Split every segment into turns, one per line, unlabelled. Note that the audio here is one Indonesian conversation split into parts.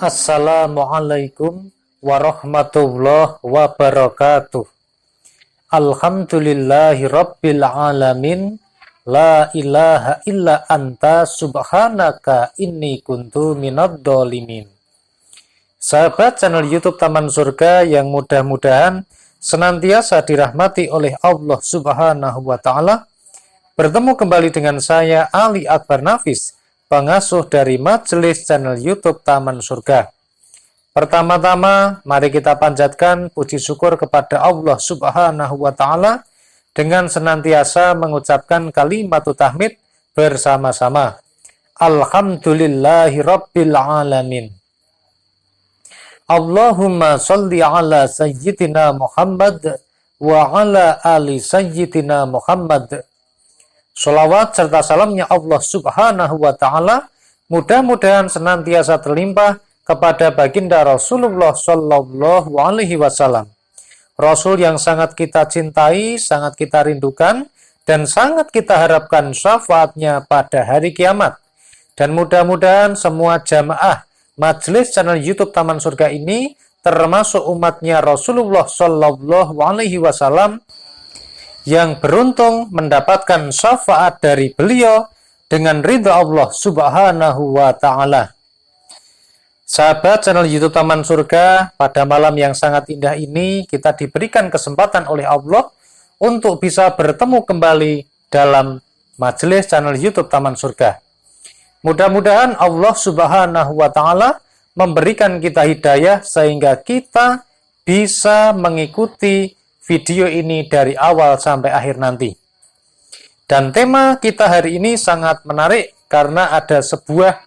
Assalamualaikum warahmatullahi wabarakatuh. Alhamdulillahi rabbil alamin. La ilaha illa anta subhanaka inni kuntu minadh dhalimin. Sahabat channel YouTube Taman Surga yang mudah-mudahan senantiasa dirahmati oleh Allah Subhanahu wa taala. Bertemu kembali dengan saya Ali Akbar Nafis, pengasuh dari Majelis channel YouTube Taman Surga. Pertama-tama, mari kita panjatkan puji syukur kepada Allah Subhanahu wa taala dengan senantiasa mengucapkan kalimat tahmid bersama-sama. Alhamdulillahi rabbil alamin. Allahumma sholli ala sayyidina Muhammad wa ala ali sayyidina Muhammad. Sholawat serta salamnya Allah Subhanahu wa ta'ala mudah-mudahan senantiasa terlimpah kepada baginda Rasulullah Sallallahu Alaihi Wasallam. Rasul yang sangat kita cintai, sangat kita rindukan, dan sangat kita harapkan syafaatnya pada hari kiamat. Dan mudah-mudahan semua jamaah Majelis channel YouTube Taman Surga ini termasuk umatnya Rasulullah Sallallahu Alaihi Wasallam yang beruntung mendapatkan syafaat dari beliau dengan ridha Allah Subhanahu wa ta'ala. Sahabat channel YouTube Taman Surga, pada malam yang sangat indah ini kita diberikan kesempatan oleh Allah untuk bisa bertemu kembali dalam majelis channel YouTube Taman Surga. Mudah-mudahan Allah Subhanahu wa ta'ala memberikan kita hidayah sehingga kita bisa mengikuti video ini dari awal sampai akhir nanti. Dan tema kita hari ini sangat menarik karena ada sebuah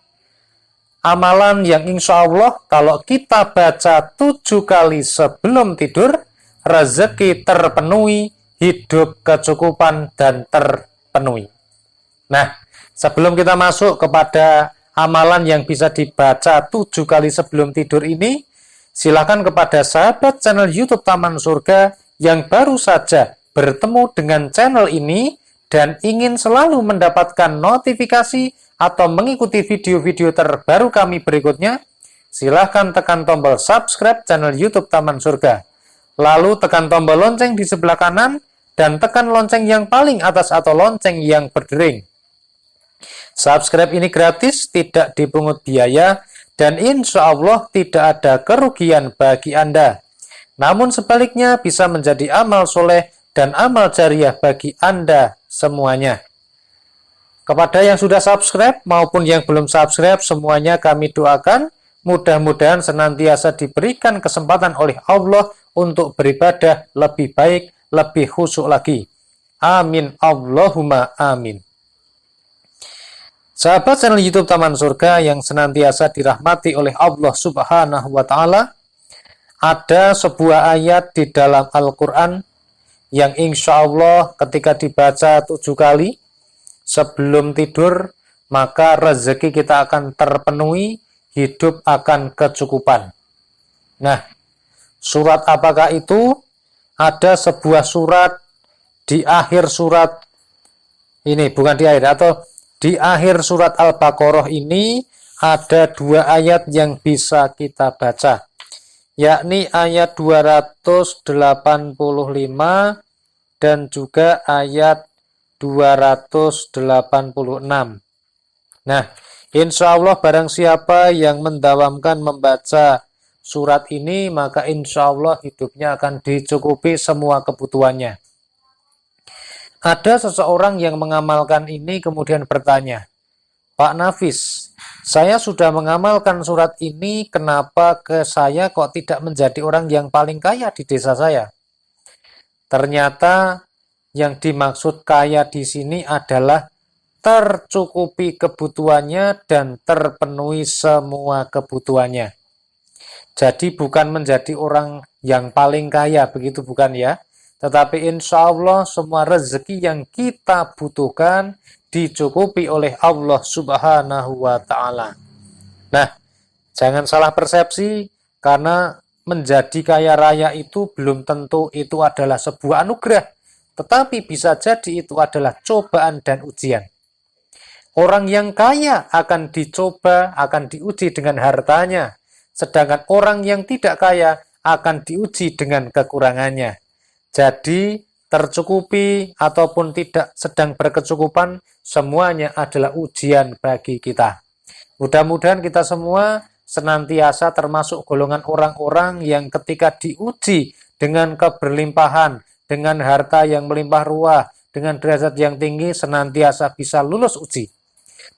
amalan yang insya Allah kalau kita baca 7 kali sebelum tidur, rezeki terpenuhi, hidup kecukupan dan terpenuhi. Nah, sebelum kita masuk kepada amalan yang bisa dibaca 7 kali sebelum tidur ini, silakan kepada sahabat channel YouTube Taman Surga yang baru saja bertemu dengan channel ini dan ingin selalu mendapatkan notifikasi atau mengikuti video-video terbaru kami berikutnya, silahkan tekan tombol subscribe channel YouTube Taman Surga. Lalu tekan tombol lonceng di sebelah kanan dan tekan lonceng yang paling atas atau lonceng yang berdering. Subscribe ini gratis, tidak dipungut biaya, dan insya Allah tidak ada kerugian bagi Anda. Namun sebaliknya bisa menjadi amal soleh dan amal jariah bagi Anda semuanya. Kepada yang sudah subscribe maupun yang belum subscribe, semuanya kami doakan mudah-mudahan senantiasa diberikan kesempatan oleh Allah untuk beribadah lebih baik, lebih khusyuk lagi. Amin Allahumma amin. Sahabat channel YouTube Taman Surga yang senantiasa dirahmati oleh Allah Subhanahu wa taala, ada sebuah ayat di dalam Al-Quran yang insya Allah ketika dibaca 7 kali sebelum tidur, maka rezeki kita akan terpenuhi, hidup akan kecukupan. Nah, surat apakah itu? Ada sebuah surat di akhir surat ini, bukan di akhir, atau di akhir surat Al-Baqarah ini ada 2 ayat yang bisa kita baca, yakni ayat 285 dan juga ayat 286. Nah, insya Allah barang siapa yang mendawamkan membaca surat ini, maka insya Allah hidupnya akan dicukupi semua kebutuhannya. Ada seseorang yang mengamalkan ini kemudian bertanya, Pak Nafis, saya sudah mengamalkan surat ini, kenapa ke saya kok tidak menjadi orang yang paling kaya di desa saya? Ternyata yang dimaksud kaya di sini adalah tercukupi kebutuhannya dan terpenuhi semua kebutuhannya. Jadi bukan menjadi orang yang paling kaya, begitu bukan ya? Tetapi insya Allah semua rezeki yang kita butuhkan dicukupi oleh Allah Subhanahu wa ta'ala. Nah, jangan salah persepsi, karena menjadi kaya raya itu belum tentu itu adalah sebuah anugerah, tetapi bisa jadi itu adalah cobaan dan ujian. Orang yang kaya akan dicoba, akan diuji dengan hartanya. sedangkan orang yang tidak kaya akan diuji dengan kekurangannya. Jadi, tercukupi ataupun tidak sedang berkecukupan, semuanya adalah ujian bagi kita. Mudah-mudahan kita semua senantiasa termasuk golongan orang-orang yang ketika diuji dengan keberlimpahan, dengan harta yang melimpah ruah, dengan derajat yang tinggi, senantiasa bisa lulus uji.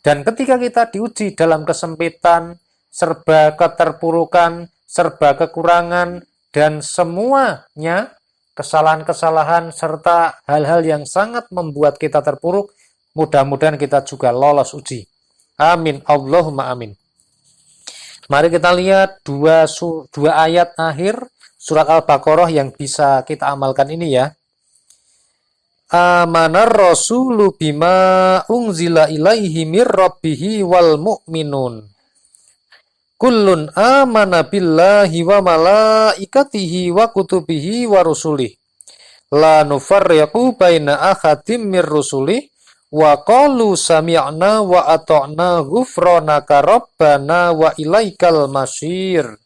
Dan ketika kita diuji dalam kesempitan, serba keterpurukan, serba kekurangan, dan semuanya kesalahan-kesalahan serta hal-hal yang sangat membuat kita terpuruk, mudah-mudahan kita juga lolos uji. Amin. Allahumma amin. Mari kita lihat dua ayat akhir surat Al-Baqarah yang bisa kita amalkan ini ya. Amanar rasulu bima unzila ilaihi mir rabbihi wal mu'minun. Kullun amana billahi wa malaikatihi wa kutubihi wa rusulih. La nufarriqu baina ahadim mir rusulih wa qalu sami'na wa ata'na ghufranaka rabbana wa ilaikal masyir.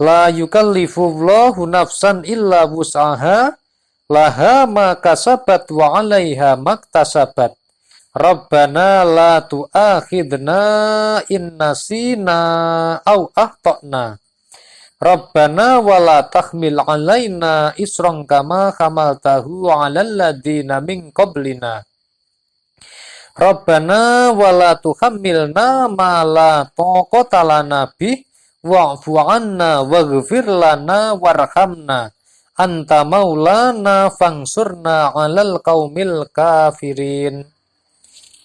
La yukallifullahu nafsan illa wus'aha laha ma kasabat wa 'alaiha maktasabat. Rabbana la tu'akhidna in nasina aw akhtana. Rabbana wa la tahmil 'alaina isran kama hamaltahu 'alal ladzina min qablina. Rabbana wa la tuhammilna ma la taqata lana bih wa'fu 'anna waghfir lana warhamna anta maulana fangsurna 'alal qaumil kafirin.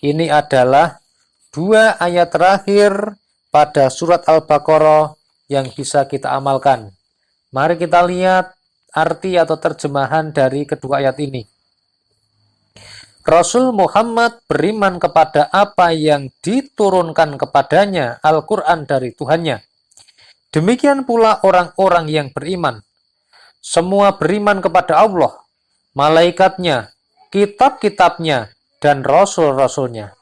Ini adalah dua ayat terakhir pada surat Al-Baqarah yang bisa kita amalkan. Mari kita lihat arti atau terjemahan dari kedua ayat ini. Rasul Muhammad beriman kepada apa yang diturunkan kepadanya, Al-Quran dari Tuhannya. Demikian pula orang-orang yang beriman. Semua beriman kepada Allah, malaikatnya, kitab-kitabnya, dan rasul-rasulnya.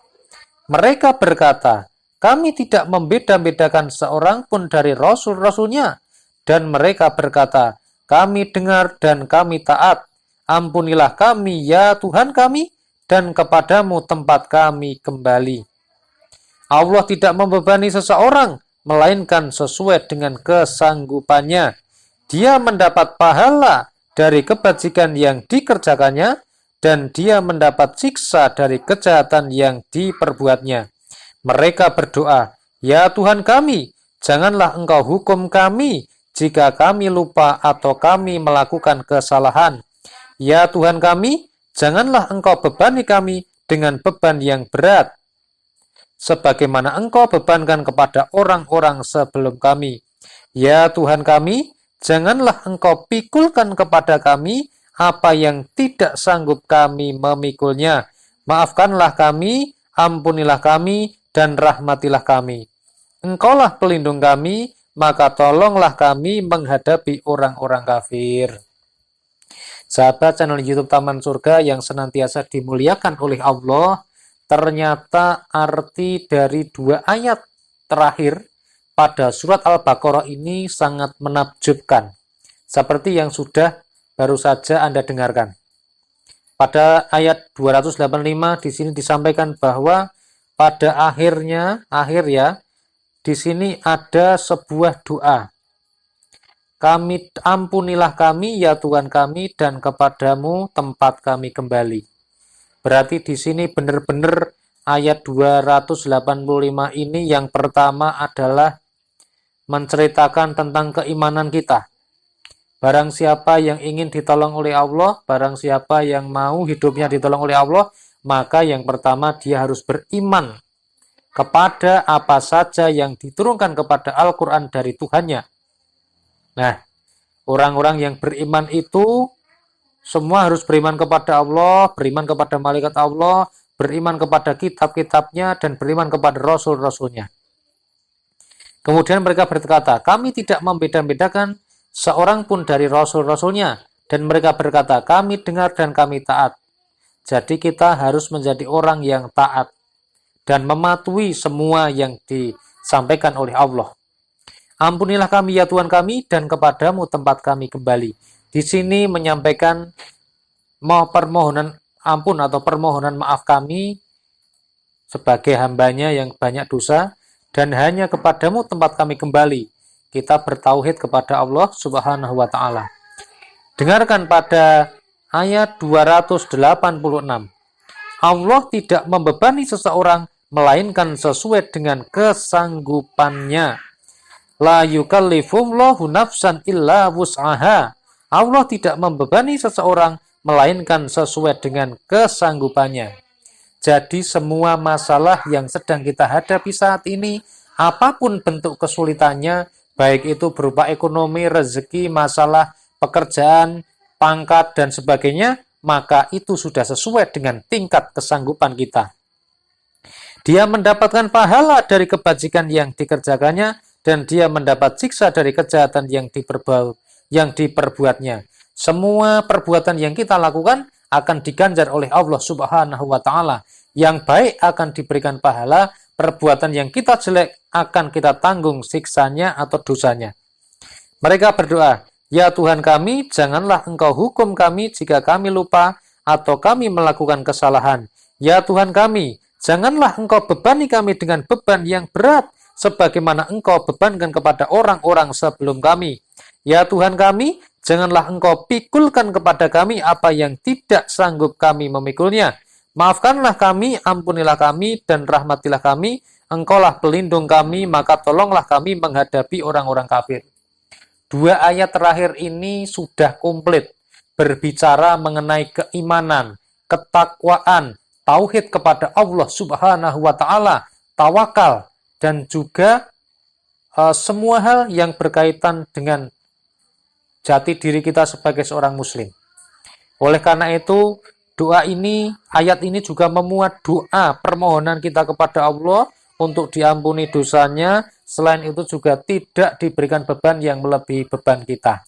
Mereka berkata, kami tidak membeda-bedakan seorang pun dari rasul-rasulnya. Dan mereka berkata, kami dengar dan kami taat. Ampunilah kami ya Tuhan kami, dan kepadamu tempat kami kembali. Allah tidak membebani seseorang, melainkan sesuai dengan kesanggupannya. Dia mendapat pahala dari kebajikan yang dikerjakannya, dan dia mendapat siksa dari kejahatan yang diperbuatnya. Mereka berdoa, ya Tuhan kami, janganlah engkau hukum kami jika kami lupa atau kami melakukan kesalahan. Ya Tuhan kami, janganlah engkau bebani kami dengan beban yang berat, sebagaimana engkau bebankan kepada orang-orang sebelum kami. Ya Tuhan kami, janganlah engkau pikulkan kepada kami apa yang tidak sanggup kami memikulnya. Maafkanlah kami, ampunilah kami, dan rahmatilah kami. Engkaulah pelindung kami, maka tolonglah kami menghadapi orang-orang kafir. Sahabat channel YouTube Taman Surga yang senantiasa dimuliakan oleh Allah, ternyata arti dari dua ayat terakhir pada surat Al-Baqarah ini sangat menakjubkan. Seperti yang sudah baru saja Anda dengarkan. Pada ayat 285 di sini disampaikan bahwa pada akhir ya, di sini ada sebuah doa. Ampunilah kami ya Tuhan kami, dan kepadamu tempat kami kembali. Berarti di sini benar-benar ayat 285 ini yang pertama adalah menceritakan tentang keimanan kita. Barang siapa yang ingin ditolong oleh Allah, barang siapa yang mau hidupnya ditolong oleh Allah, maka yang pertama dia harus beriman kepada apa saja yang diturunkan kepada Al-Quran dari Tuhannya. Nah, orang-orang yang beriman itu semua harus beriman kepada Allah, beriman kepada malaikat Allah, beriman kepada kitab-kitabnya, dan beriman kepada rasul-rasulnya. Kemudian mereka berkata, kami tidak membeda-bedakan seorang pun dari rasul-rasulnya, dan mereka berkata, kami dengar dan kami taat. Jadi kita harus menjadi orang yang taat dan mematuhi semua yang disampaikan oleh Allah. Ampunilah kami ya Tuhan kami, dan kepadamu tempat kami kembali. Di sini menyampaikan permohonan ampun atau permohonan maaf kami sebagai hambanya yang banyak dosa, dan hanya kepadamu tempat kami kembali. Kita bertauhid kepada Allah Subhanahu wa Ta'ala. Dengarkan pada ayat 286. Allah tidak membebani seseorang melainkan sesuai dengan kesanggupannya. La yukallifullahu nafsan illa wus'aha. Allah tidak membebani seseorang melainkan sesuai dengan kesanggupannya. Jadi semua masalah yang sedang kita hadapi saat ini, apapun bentuk kesulitannya, baik itu berupa ekonomi, rezeki, masalah pekerjaan, pangkat, dan sebagainya, maka itu sudah sesuai dengan tingkat kesanggupan kita. Dia mendapatkan pahala dari kebajikan yang dikerjakannya, dan dia mendapat siksa dari kejahatan yang diperbuatnya. Semua perbuatan yang kita lakukan akan diganjar oleh Allah Subhanahu wa Ta'ala. Yang baik akan diberikan pahala, perbuatan yang kita jelek akan kita tanggung siksanya atau dosanya. Mereka berdoa, ya Tuhan kami, janganlah Engkau hukum kami jika kami lupa atau kami melakukan kesalahan. Ya Tuhan kami, janganlah Engkau bebani kami dengan beban yang berat, sebagaimana Engkau bebankan kepada orang-orang sebelum kami. Ya Tuhan kami, janganlah Engkau pikulkan kepada kami apa yang tidak sanggup kami memikulnya. Maafkanlah kami, ampunilah kami, dan rahmatilah kami. Engkaulah pelindung kami, maka tolonglah kami menghadapi orang-orang kafir. Dua ayat terakhir ini sudah komplit berbicara mengenai keimanan, ketakwaan, tauhid kepada Allah Subhanahu wa Ta'ala, tawakal, dan juga semua hal yang berkaitan dengan jati diri kita sebagai seorang muslim. Oleh karena itu, doa ini, ayat ini juga memuat doa permohonan kita kepada Allah untuk diampuni dosanya. Selain itu juga tidak diberikan beban yang melebihi beban kita.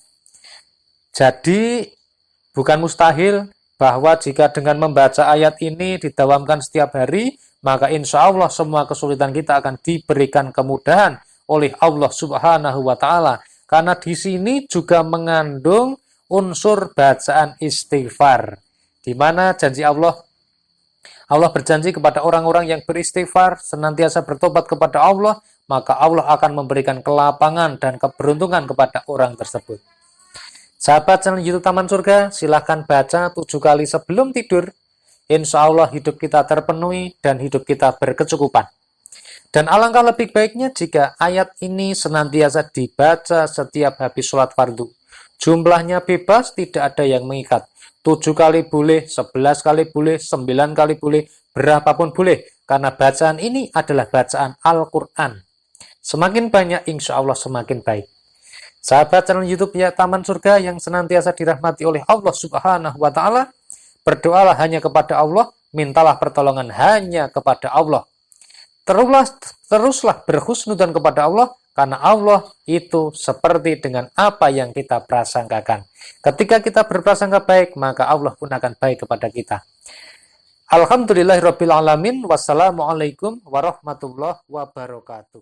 Jadi, bukan mustahil bahwa jika dengan membaca ayat ini didawamkan setiap hari, maka insya Allah semua kesulitan kita akan diberikan kemudahan oleh Allah Subhanahu wa Ta'ala. Karena di sini juga mengandung unsur bacaan istighfar, di mana janji Allah berjanji kepada orang-orang yang beristighfar, senantiasa bertobat kepada Allah, maka Allah akan memberikan kelapangan dan keberuntungan kepada orang tersebut. Sahabat channel YouTube Taman Surga, silahkan baca 7 kali sebelum tidur. Insya Allah hidup kita terpenuhi dan hidup kita berkecukupan. Dan alangkah lebih baiknya jika ayat ini senantiasa dibaca setiap habis sholat fardu. Jumlahnya bebas, tidak ada yang mengikat. 7 kali boleh, 11 kali boleh, 9 kali boleh, berapapun boleh. Karena bacaan ini adalah bacaan Al-Quran. Semakin banyak, insya Allah semakin baik. Sahabat channel YouTube ya Taman Surga yang senantiasa dirahmati oleh Allah Subhanahu wa Ta'ala, berdoalah hanya kepada Allah, mintalah pertolongan hanya kepada Allah. Teruslah berhusnudzon kepada Allah, karena Allah itu seperti dengan apa yang kita prasangkakan. Ketika kita berprasangka baik, maka Allah pun akan baik kepada kita. Alhamdulillahirabbil alamin. Wassalamualaikum warahmatullahi wabarakatuh.